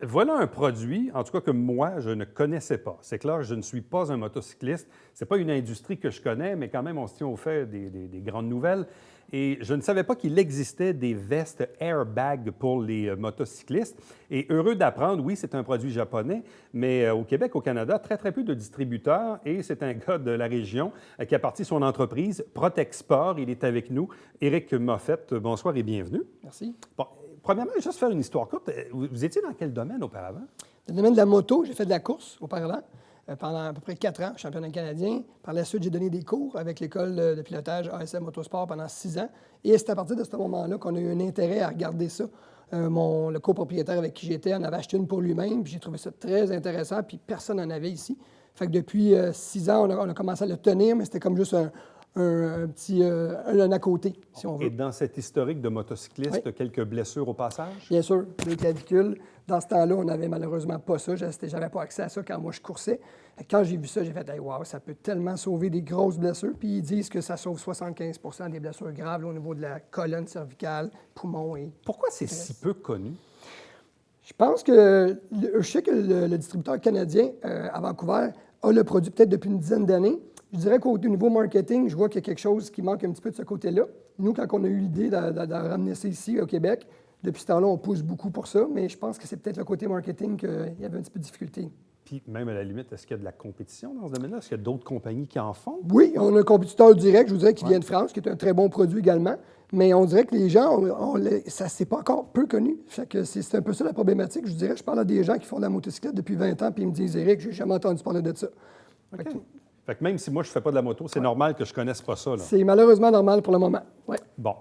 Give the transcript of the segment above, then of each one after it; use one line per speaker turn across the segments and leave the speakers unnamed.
voilà un produit, en tout cas que moi, je ne connaissais pas. C'est clair, je ne suis pas un motocycliste. Ce n'est pas une industrie que je connais, mais quand même, on se tient au fait des grandes nouvelles. Et je ne savais pas qu'il existait des vestes airbag pour les motocyclistes. Et heureux d'apprendre, oui, c'est un produit japonais, mais au Québec, au Canada, très, très peu de distributeurs. Et c'est un gars de la région qui a parti son entreprise, Protexport. Il est avec nous. Éric Moffett, bonsoir et bienvenue.
Merci.
Bon, premièrement, juste faire une histoire courte. Vous étiez dans quel domaine auparavant?
Dans le domaine de la moto, j'ai fait de la course auparavant pendant à peu près 4 ans, championnat canadien. Par la suite, j'ai donné des cours avec l'école de pilotage ASM Motosport pendant 6 ans. Et c'est à partir de ce moment-là qu'on a eu un intérêt à regarder ça. Le copropriétaire avec qui j'étais en avait acheté une pour lui-même, puis j'ai trouvé ça très intéressant, puis personne n'en avait ici. Fait que depuis 6 ans, on a commencé à le tenir, mais c'était comme juste un petit à côté, si on veut.
Et dans cet historique de motocycliste,
Oui.
quelques blessures au passage?
Bien sûr, les clavicules. Dans ce temps-là, on n'avait malheureusement pas ça. Je n'avais pas accès à ça quand moi je coursais. Quand j'ai vu ça, j'ai fait hey, « wow, ça peut tellement sauver des grosses blessures ». Puis ils disent que ça sauve 75 des blessures graves au niveau de la colonne cervicale, poumon et...
Pourquoi c'est si peu connu?
Je pense que... Je sais que le distributeur canadien à Vancouver a le produit peut-être depuis une dizaine d'années. Je dirais qu'au niveau marketing, je vois qu'il y a quelque chose qui manque un petit peu de ce côté-là. Nous, quand on a eu l'idée de ramener ça ici au Québec, depuis ce temps-là, on pousse beaucoup pour ça, mais je pense que c'est peut-être le côté marketing qu'il y avait un petit peu de difficulté.
Puis même à la limite, est-ce qu'il y a de la compétition dans ce domaine-là? Est-ce qu'il y a d'autres compagnies qui en font?
Oui, on a un compétiteur direct, je vous dirais, qui vient de France, qui est un très bon produit également, mais on dirait que les gens, ça c'est pas encore peu connu. Fait que c'est un peu ça la problématique. Je vous dirais, je parle à des gens qui font de la motocyclette depuis 20 ans, puis ils me disent « Éric, j'ai jamais entendu parler de ça. »
OK. Fait que même si moi, je ne fais pas de la moto, c'est normal que je ne connaisse pas ça. Là.
C'est malheureusement normal pour le moment. Ouais.
Bon.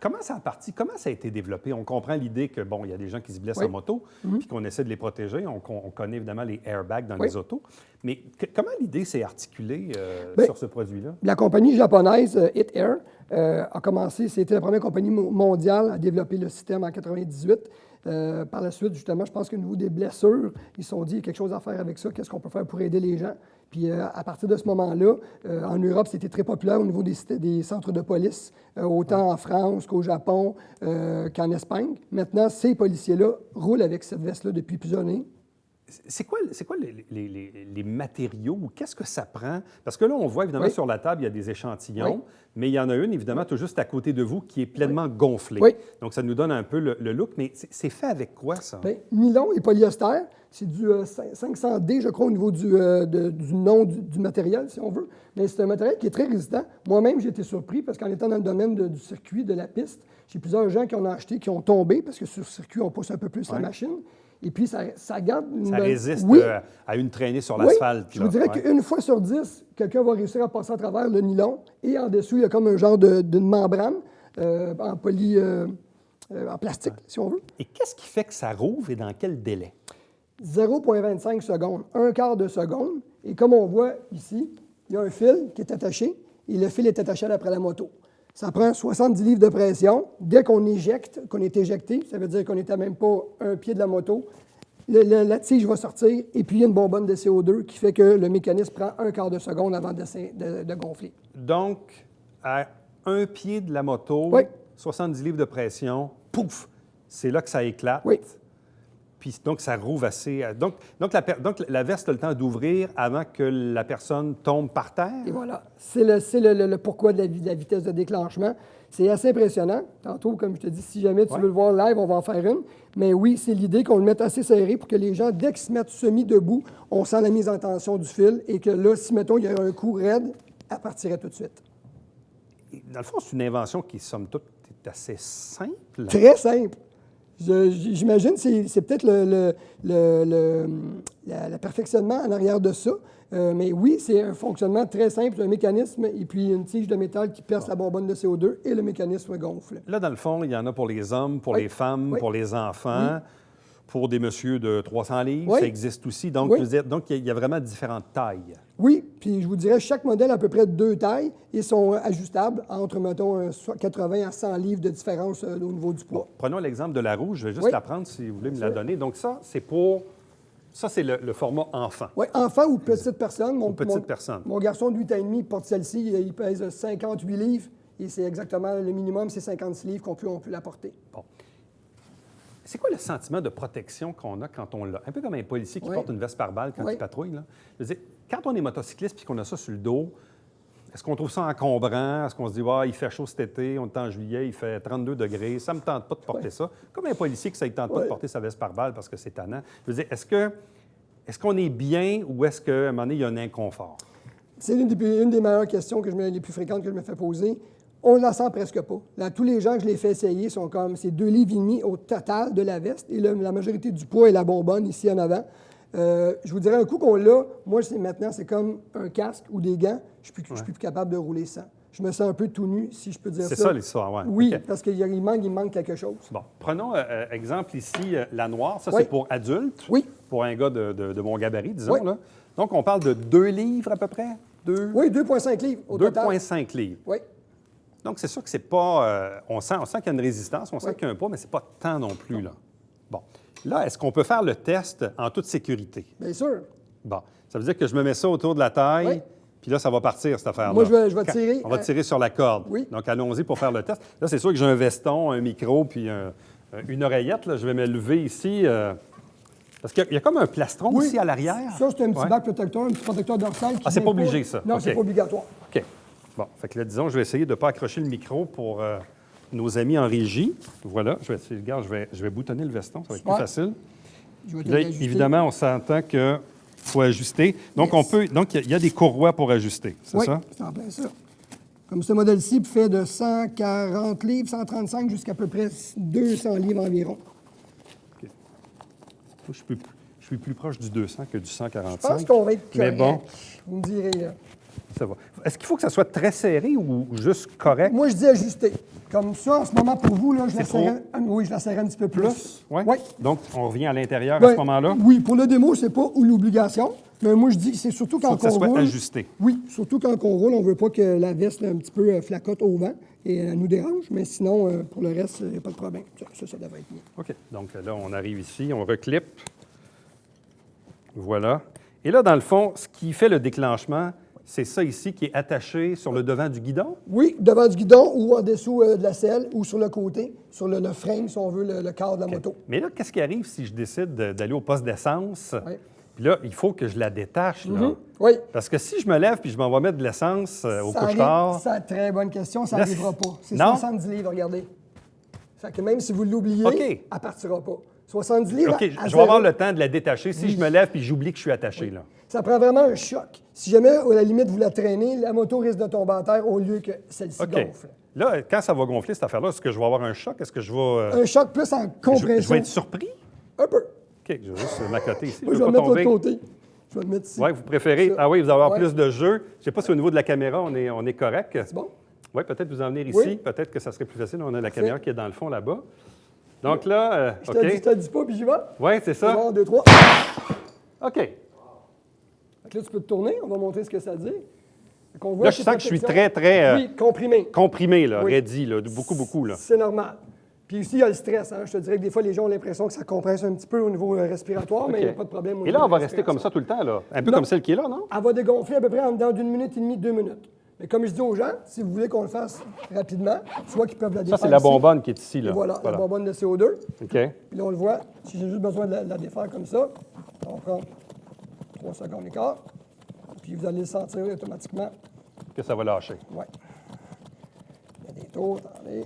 Comment ça a parti? Comment ça a été développé? On comprend l'idée que, bon, il y a des gens qui se blessent en moto, puis qu'on essaie de les protéger. On connaît évidemment les airbags dans les autos. Mais comment l'idée s'est articulée sur ce produit-là?
La compagnie japonaise Hit Air a commencé, c'était la première compagnie mondiale à développer le système en 1998. Par la suite, justement, je pense qu'au niveau des blessures, ils se sont dit, il y a quelque chose à faire avec ça, qu'est-ce qu'on peut faire pour aider les gens? Puis à partir de ce moment-là, en Europe, c'était très populaire au niveau des centres de police, autant en France qu'au Japon, qu'en Espagne. Maintenant, ces policiers-là roulent avec cette veste-là depuis plusieurs années.
C'est quoi les matériaux ou qu'est-ce que ça prend? Parce que là, on voit évidemment sur la table, il y a des échantillons, mais il y en a une, évidemment, tout juste à côté de vous, qui est pleinement gonflée. Oui. Donc, ça nous donne un peu le look, mais c'est fait avec quoi, ça? Bien,
nylon et polyester, c'est du 500D, je crois, au niveau du nom du matériel, si on veut. Mais c'est un matériel qui est très résistant. Moi-même, j'ai été surpris parce qu'en étant dans le domaine du circuit, de la piste, j'ai plusieurs gens qui en ont acheté, qui ont tombé parce que sur le circuit, on pousse un peu plus la machine. Et puis, ça garde...
Ça résiste à une traînée sur l'asphalte.
Je vous dirais qu'une fois sur 10, quelqu'un va réussir à passer à travers le nylon. Et en dessous, il y a comme un genre d'une membrane en plastique, si on veut.
Et qu'est-ce qui fait que ça rouvre et dans quel délai?
0,25 secondes, un quart de seconde. Et comme on voit ici, il y a un fil qui est attaché et le fil est attaché après la moto. Ça prend 70 livres de pression. Dès qu'on éjecte, qu'on est éjecté, ça veut dire qu'on n'était même pas un pied de la moto, la tige va sortir et puis il y a une bonbonne de CO2 qui fait que le mécanisme prend un quart de seconde avant de gonfler.
Donc, à un pied de la moto, 70 livres de pression, pouf, c'est là que ça éclate.
Oui.
Puis donc, ça rouvre assez... Donc la veste a le temps d'ouvrir avant que la personne tombe par terre?
Et voilà. C'est le pourquoi de la vitesse de déclenchement. C'est assez impressionnant. Tantôt, comme je te dis, si jamais tu veux le voir live, on va en faire une. Mais oui, c'est l'idée qu'on le mette assez serré pour que les gens, dès qu'ils se mettent semi-debout, on sent la mise en tension du fil et que là, si, mettons, il y a un coup raide, elle partirait tout de suite.
Dans le fond, c'est une invention qui, somme toute, est assez simple.
Très simple. J'imagine que c'est peut-être le perfectionnement en arrière de ça. Mais oui, c'est un fonctionnement très simple, un mécanisme et puis une tige de métal qui perce la bonbonne de CO2 et le mécanisme gonfle.
Là, dans le fond, il y en a pour les hommes, pour les femmes, pour les enfants, pour des messieurs de 300 livres, ça existe aussi. Donc, il y a vraiment différentes tailles.
Oui, puis je vous dirais, chaque modèle a à peu près 2 tailles et sont ajustables entre, mettons, 80 à 100 livres de différence au niveau du poids.
Bon, prenons l'exemple de la rouge. Je vais juste la prendre si vous voulez me la donner. Donc ça, c'est pour... Ça, c'est le format enfant.
Oui, enfant ou petite personne. Mon garçon de 8 ans et demi porte celle-ci. Il pèse 58 livres et c'est exactement le minimum, c'est 56 livres qu'on peut la porter.
Bon. C'est quoi le sentiment de protection qu'on a quand on l'a? Un peu comme un policier qui porte une veste par balle quand il patrouille. Là. Je veux dire, quand on est motocycliste et qu'on a ça sur le dos, est-ce qu'on trouve ça encombrant? Est-ce qu'on se dit, il fait chaud cet été, on est en juillet, il fait 32 degrés, ça ne me tente pas de porter ça? Comme un policier qui ne tente pas de porter sa veste par balle parce que c'est tannant. Je veux dire, est-ce qu'on est bien ou est-ce qu'à un moment donné, il y a un inconfort?
C'est une des meilleures questions les plus fréquentes que je me fais poser. On ne la sent presque pas. Là, tous les gens que je l'ai fait essayer sont comme, c'est 2,5 livres au total de la veste et la majorité du poids est la bonbonne ici en avant. Je vous dirais, un coup qu'on l'a, moi, maintenant, c'est comme un casque ou des gants. Je ne suis plus capable de rouler sans. Je me sens un peu tout nu, si je peux dire ça.
C'est ça l'histoire, oui.
Oui,
okay.
parce qu'il manque quelque chose.
Bon, prenons exemple ici, la noire. Ça, c'est pour adultes.
Oui.
Pour un gars de mon gabarit, disons. Là. Donc, on parle de 2 livres à peu près?
Oui, 2,5 livres au total.
2,5 livres.
Oui.
Donc, c'est sûr que c'est pas... on sent qu'il y a une résistance, on sent qu'il y a un poids, mais c'est pas tant non plus, là. Bon. Là, est-ce qu'on peut faire le test en toute sécurité?
Bien sûr.
Bon. Ça veut dire que je me mets ça autour de la taille, puis là, ça va partir, cette affaire-là.
Moi, je vais tirer.
On va tirer sur la corde.
Oui.
Donc, allons-y pour faire le test. Là, c'est sûr que j'ai un veston, un micro, puis une oreillette. Là. Je vais me lever ici... Parce qu'il y a comme un plastron ici à l'arrière.
Ça, c'est un petit bac protecteur, un petit protecteur dorsal.
C'est pas obligé, ça?
Non, c'est pas obligatoire.
OK. Bon, fait que là, disons, je vais essayer de ne pas accrocher le micro pour nos amis en régie. Voilà, je vais boutonner le veston, ça va être plus facile. Là, évidemment, on s'entend qu'il faut ajuster. Donc, il y a des courroies pour ajuster, c'est ça?
Oui, c'est en plein ça. Comme ce modèle-ci fait de 140 livres, 135 jusqu'à peu près 200 livres environ.
Je suis plus proche du 200 que du 145.
Je pense qu'on va être correct.
Mais bon.
Vous me direz, là.
Ça va. Est-ce qu'il faut que ça soit très serré ou juste correct?
Moi, je dis ajuster. Comme ça, en ce moment, pour vous, là, je la serrais un petit peu plus.
Oui?
Oui.
Donc, on revient à l'intérieur à ce moment-là?
Oui, pour le démo, c'est pas l'obligation. Mais moi, je dis que c'est surtout quand on roule...
Il faut que ça soit ajusté.
Oui, surtout quand on roule, on ne veut pas que la veste un petit peu flacote au vent et elle nous dérange. Mais sinon, pour le reste, il n'y a pas de problème. Ça devrait être bien.
OK. Donc là, on arrive ici, on reclippe. Voilà. Et là, dans le fond, ce qui fait le déclenchement, c'est ça ici qui est attaché sur le devant du guidon?
Oui, devant du guidon ou en dessous de la selle ou sur le côté, sur le frame, si on veut, le cadre de la moto.
Mais là, qu'est-ce qui arrive si je décide d'aller au poste d'essence?
Oui.
Puis là, il faut que je la détache, là.
Oui.
Parce que si je me lève puis je m'en vais mettre de l'essence au couche-tard...
C'est une très bonne question, ça n'arrivera pas. C'est
non?
70 livres, regardez. Fait que même si vous l'oubliez, elle ne partira pas. 70 livres
OK, je vais avoir le temps de la détacher si je me lève puis j'oublie que je suis attaché, là.
Ça prend vraiment un choc. Si jamais, à la limite, vous la traînez, la moto risque de tomber en terre au lieu que celle-ci gonfle.
Là, quand ça va gonfler, cette affaire-là, est-ce que je vais avoir un choc? Est-ce que je vais...
Un choc plus en compression.
Je vais être surpris?
Un peu.
OK, je vais juste m'accoter ici.
Moi, je vais le mettre de l'autre côté. Je vais le mettre ici.
Oui, vous préférez... Ça. Ah oui, vous allez avoir plus de jeu. Je ne sais pas si au niveau de la caméra, on est correct.
C'est bon?
Oui, peut-être vous en venir ici.
Oui.
Peut-être que ça serait plus facile. On a la caméra qui est dans le fond là-bas. Donc là,
Je te le dis pas, puis j'y vais.
Oui, c'est ça.
1, 2, 3.
OK.
Là, tu peux te tourner. On va montrer ce que ça dit.
Là, je sens que je suis très, très...
oui, comprimé.
Comprimé, là, ready, là, beaucoup, là.
C'est normal. Puis ici, il y a le stress. Hein. Je te dirais que des fois, les gens ont l'impression que ça compresse un petit peu au niveau respiratoire, mais il n'y a pas de problème.
Et là, on va rester comme ça tout le temps, là. Un peu comme celle qui est là, non?
Elle va dégonfler à peu près en dedans d'1 minute et demie, 2 minutes. Mais comme je dis aux gens, si vous voulez qu'on le fasse rapidement, soit qu'ils peuvent la défaire.
Ça, c'est la bonbonne qui est ici, là.
Et voilà, la bonbonne de CO2.
OK.
Puis là, on le voit. Si j'ai juste besoin de la défaire comme ça, on prend 3 secondes et quart. Puis vous allez le sentir automatiquement.
Que ça va lâcher.
Oui. Il y a des tours, attendez.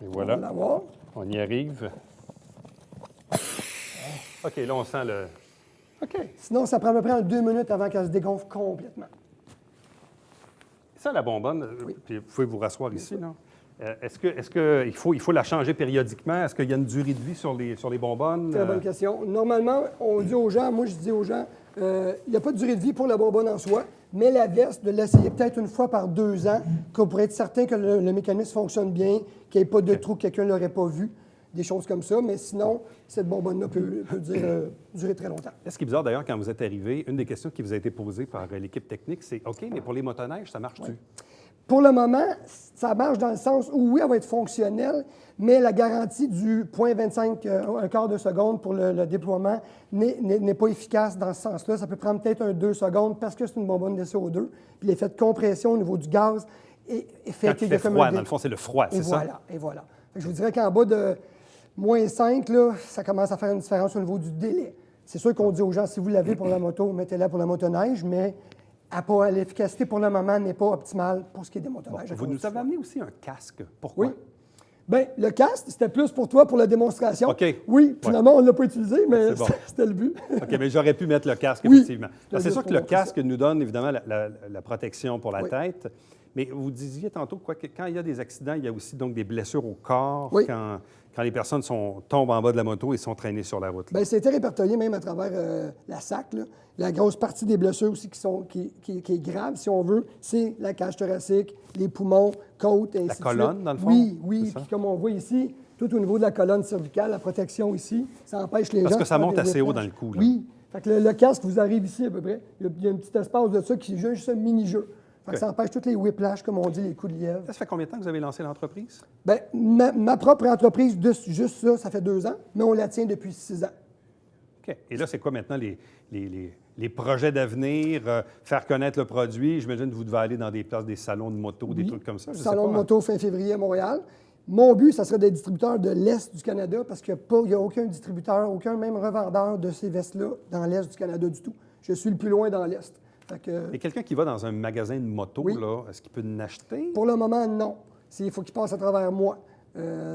Et voilà.
On va l'avoir.
On y arrive. OK, là, on sent le... OK.
Sinon, ça prend à peu près 2 minutes avant qu'elle se dégonfle complètement.
Ça, la bonbonne, puis vous pouvez vous rasseoir ici, là. Est-ce qu'il faut la changer périodiquement? Est-ce qu'il y a une durée de vie sur les bonbonnes?
Très bonne question. Normalement, on dit aux gens, moi je dis aux gens, il n'y a pas de durée de vie pour la bonbonne en soi, mais la veste, de l'essayer peut-être une fois par 2 ans, pour être certain que le mécanisme fonctionne bien, qu'il n'y ait pas de trou que quelqu'un ne l'aurait pas vu, des choses comme ça. Mais sinon, cette bonbonne-là peut durer très longtemps.
Ce qui est bizarre, d'ailleurs, quand vous êtes arrivé, une des questions qui vous a été posée par l'équipe technique, c'est « OK, mais pour les motoneiges, ça marche-tu?
Ouais. Pour le moment, ça marche dans le sens où, oui, elle va être fonctionnelle, mais la garantie du 0,25, un quart de seconde pour le déploiement n'est pas efficace dans ce sens-là. Ça peut prendre peut-être 2 secondes parce que c'est une bonbonne de CO2. Puis l'effet de compression au niveau du gaz effet
Quand il fait froid, dans le fond, c'est le froid, c'est ça?
Et voilà. Fait que je vous dirais qu'en bas de -5, là, ça commence à faire une différence au niveau du délai. C'est sûr qu'on dit aux gens, si vous l'avez pour la moto, mettez-la pour la motoneige, mais l'efficacité pour le moment n'est pas optimale pour ce qui est des motoneiges.
Vous nous avez amené aussi un casque. Pourquoi?
Oui. Bien, le casque, c'était plus pour toi, pour la démonstration.
OK.
Oui, finalement, on ne l'a pas utilisé, mais
bon.
c'était le but.
OK, mais j'aurais pu mettre le casque,
Oui.
effectivement. C'est sûr que le casque nous donne, évidemment, la protection pour la
Oui.
tête. Mais vous disiez tantôt que quand il y a des accidents, il y a aussi donc des blessures au corps
Oui.
quand les personnes tombent en bas de la moto et sont traînées sur la route.
Bien, c'était répertorié même à travers la SAC. Là. La grosse partie des blessures aussi qui est grave, si on veut, c'est la cage thoracique, les poumons, côte, et ainsi de suite.
La colonne, dans le fond?
Oui. Puis comme on voit ici, tout au niveau de la colonne cervicale, la protection ici, ça empêche les gens...
Parce que ça
de faire
monte
des
assez haut
whiplash.
dans le cou, là.
Oui. Fait que le casque vous arrive ici à peu près. Il y a un petit espace de ça qui est juste un mini-jeu. Fait que ça empêche tous les whiplash, comme on dit, les coups de lièvre.
Ça fait combien de temps que vous avez lancé l'entreprise?
Bien, ma propre entreprise, juste ça fait 2 ans, mais on la tient depuis 6 ans.
OK. Et là, c'est quoi maintenant les projets d'avenir? Faire connaître le produit? J'imagine que vous devez aller dans des places, des salons de moto, des trucs comme ça.
Salon de moto fin février à Montréal. Mon but, ça serait d'être distributeur de l'Est du Canada parce qu'il n'y a aucun distributeur, aucun même revendeur de ces vestes-là dans l'Est du Canada du tout. Je suis le plus loin dans l'Est.
Et quelqu'un qui va dans un magasin de moto,
Oui.
là, est-ce qu'il peut en acheter?
Pour le moment, non. Il faut qu'il passe à travers moi.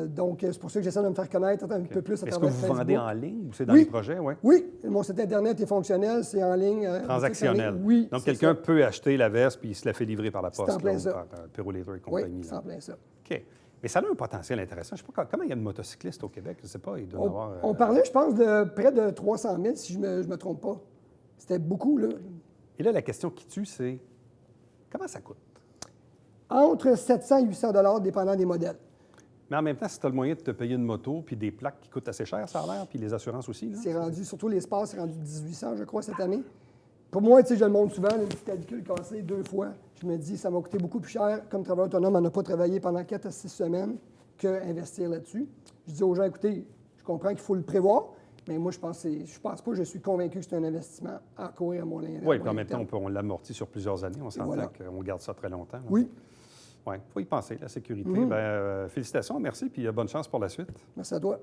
Donc, c'est pour ça que j'essaie de me faire connaître un peu plus à
Est-ce que
travers
vous
Facebook.
vendez en ligne ou c'est dans
Oui.
les projets? Ouais.
Oui, mon site Internet est fonctionnel, c'est en ligne.
Transactionnel.
Oui.
Donc,
c'est
quelqu'un
ça.
peut acheter la veste puis il se la fait livrer par la poste.
en plein
là, ou
ça.
par Purolator et
Oui,
compagnie.
c'est
là.
en plein ça.
OK. Mais ça a un potentiel intéressant. Je ne sais pas comment il y a de motocyclistes au Québec. Je ne sais pas. Il doit y en avoir.
On parlait, je pense, de près de 300 000, si je me trompe pas. C'était beaucoup, là.
Et là, la question qui tue, c'est comment ça coûte?
Entre 700 et 800 $ dépendant des modèles.
Mais en même temps, si tu as le moyen de te payer une moto puis des plaques qui coûtent assez cher, ça a l'air, puis les assurances aussi. Là.
C'est rendu, surtout les sports, c'est rendu 1800, je crois, cette année. Pour moi, tu sais, je le montre souvent, le petit calcul cassé 2 fois. Je me dis, ça m'a coûté beaucoup plus cher. Comme travailleur autonome, on n'a pas travaillé pendant 4 à 6 semaines qu'investir là-dessus. Je dis aux gens, écoutez, je comprends qu'il faut le prévoir, mais moi, je pense pas, je suis convaincu que c'est un investissement à courir à mon ligne.
Oui, puis en même temps, on l'amortit sur plusieurs années. On s'entend
voilà.
qu'on garde ça très longtemps. Là.
Oui.
Oui, il faut y penser, la sécurité. Félicitations, merci, puis bonne chance pour la suite.
Merci à toi.